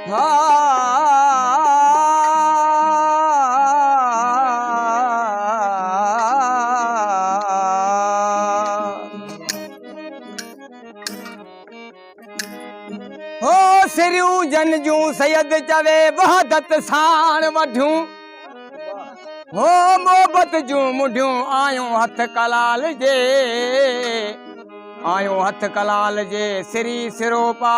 हो सिरियूं जन जूं सैयद चवे वहदत साण वढियूं हो मोहब्बत जूं मुंडियूं आयूं हथ कलाल जे आयूं हथ कलाल जे सिरी सिरोपा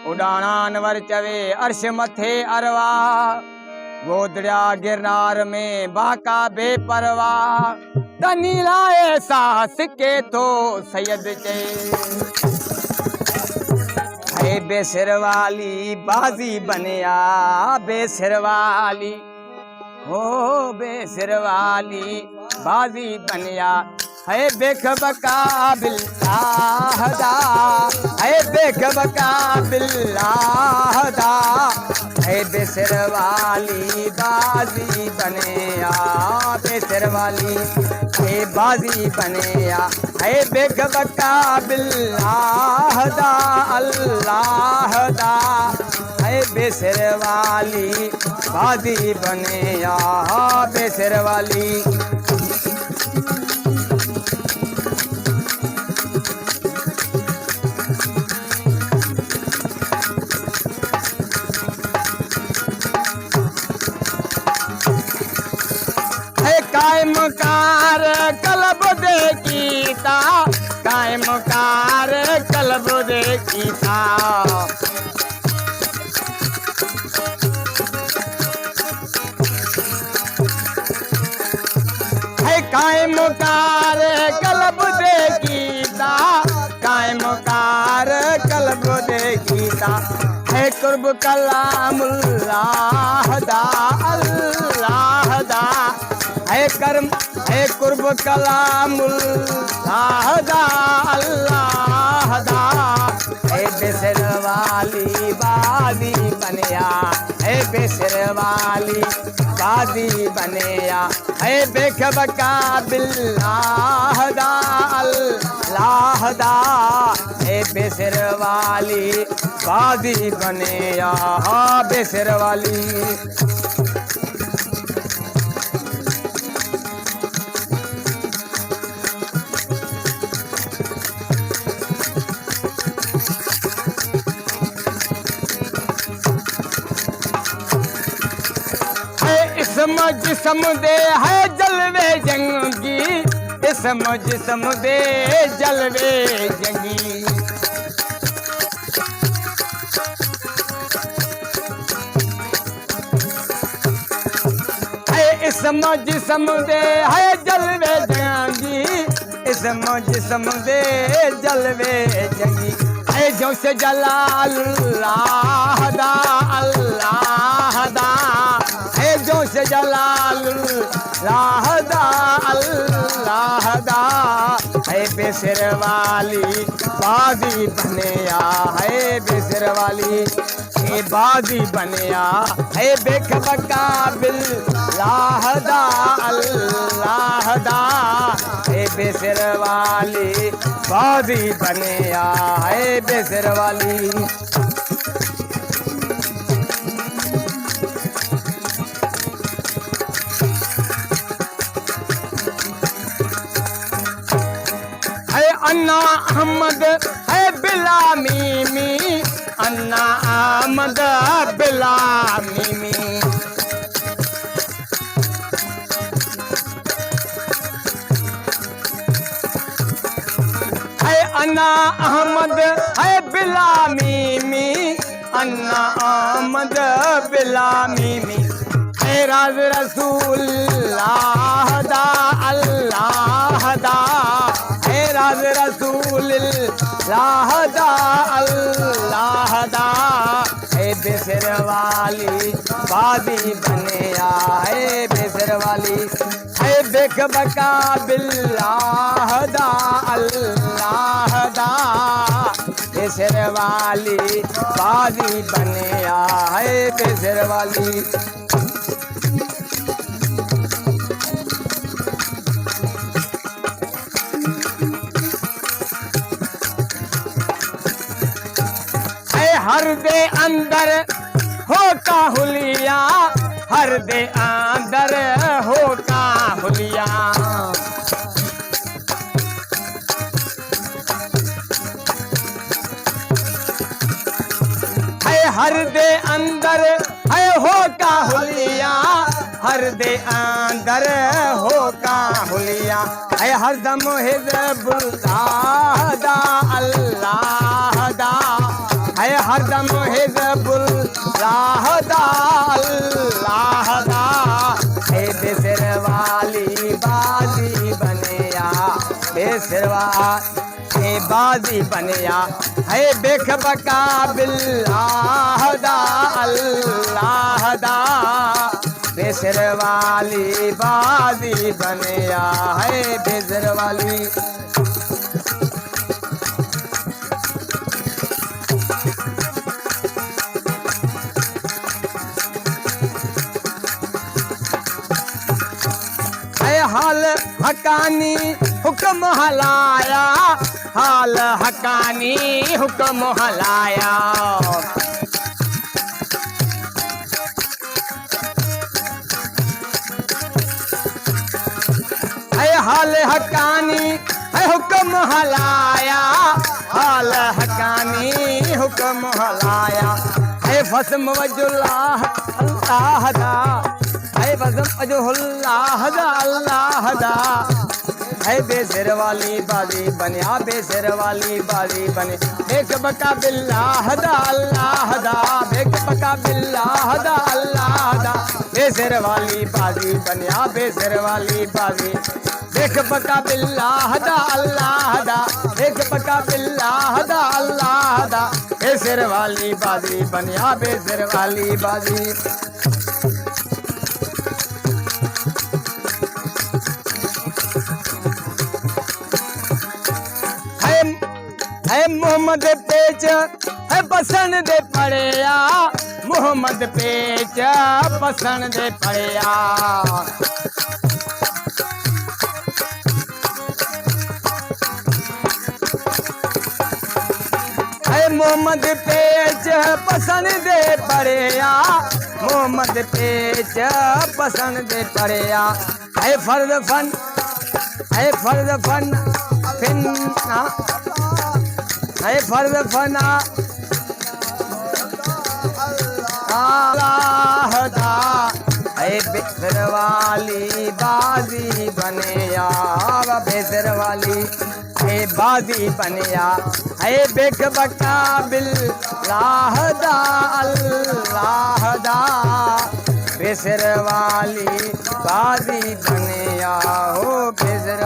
उडाणा अनवर चवे अर्श मथे अरवा गोदड़िया गिरनार में बाका बेपरवाह तनी लाए साहस के तो सैयद चे बेसिर वाली बाजी बनिया बेसिर वाली हो बेसिर वाली बाजी बनिया है बेख बकाबिल आहदा है बेख बकाबिल आहदा है बेसिर वाली बाजी बनिया बेसिर वाली है बाजी बनिया है बेख बकाबिल आहदा अल्लाह दा है बेसिर वाली बाजी बनिया बेसिर वाली कायम कार कलब दे कीता कायम कार कलब दे कीता है कायम कार कलब दे कीता कायम कार कलब दे कीता है कुर्ब कलामुल्लाह दा अल्लाह दा है कर्म है कुर्ब कलामुल्लाह दा अल्लाह दा है बेसिर वाली बादी बनिया है बेसिर वाली बादी बनिया है बेख बकाबिल्लाह दा अल्लाह दा है बेसिर वाली बादी बनिया बेसिर वाली जिस्म दे है जलवे जंगी इसम जिस्म दे जलवे जंगी है इसम जिस्म दे है जलवे जंगी इसम जिस्म दे जलवे जंगी है जो से जलालुल्लाह दा अल्लाह दा जो से जलालुल्लाह दा अल्लाह दा है बेसिर वाली बाजी बनिया है बेसिर वाली ये बाजी बनिया है बेख बकाबिल्लाह दा अल्लाह दा है बेसिर वाली बाजी बनिया है बेसिर वाली अन्ना अहमद है बिला मीमी अन्ना अहमद बिला मीमी है अन्ना अहमद है बिला मीमी अन्ना अहमद बिला मीमी है राज रसूलुल्लाह दा अल्लाह दा राज रसूलुल्लाह दा अल्लाह दा है बेसिर वाली बादी बनिया है बेसिर वाली है बेख बकाबिल्लाह दा अल्लाह दा बेसिर वाली बादी बनिया है बेसिर वाली हर दे अंदर हो का हुलिया, हर दे अंदर हो का हुलिया। है हर दे अंदर है हो का हुलिया, हर दे अंदर हो का हुलिया। है हरदम हिज़्बुल्लाह दा अल्लाह दा, है हरदम हिज़्बुल्लाह दा अल्लाह दा। है बेसर वाली बाजी बनिया, बेसरवा है बाजी बनिया। है बेख बका बिल्लाह दा अल्लाह दा, बेसर वाली बाजी बनिया। है बेसर वाली हाल हकानी हुक्म हलाया, हाल हकानी हुक्म हलाया। हाल हकानी है हुक्म हलाया, हाल हकानी हुक्म हलाया। है फसम वजुल्लाह अल्लाह दा, है फसम वजुल्लाह दा अल्लाह दा। है बेसर वाली बाजी बनिया, बेसर वाली बाजी बने। बेक बका बिल्लाह दा अल्लाह दा, बेक बका बिल्लाह दा अल्लाह दा। बेसर वाली बाजी बनिया, बेसर वाली बाजी। बेक बका बिल्लाह दा अल्लाह दा, बेक बका बिल्लाह दा अल्लाह दा। बेसर वाली बाजी बनिया, बेसर वाली बाजी। है मोहम्मद पेच है पसंद दे पड़िया, मोहम्मद पेच पसंद दे पड़िया। है मोहम्मद पेच पसंद दे पड़िया, मोहम्मद पेच पसंद दे पड़िया। है फर्ज फन, है फर्ज फन फिन्ना, है फर्ज फना अल्लाह दा। है बेसर वाली बाजी बनिया, बेसर वाली है बाजी बनिया। है बेक बका बिल्लाह दा अल्लाह दा, बेसर वाली बाजी बनिया। हो बेसर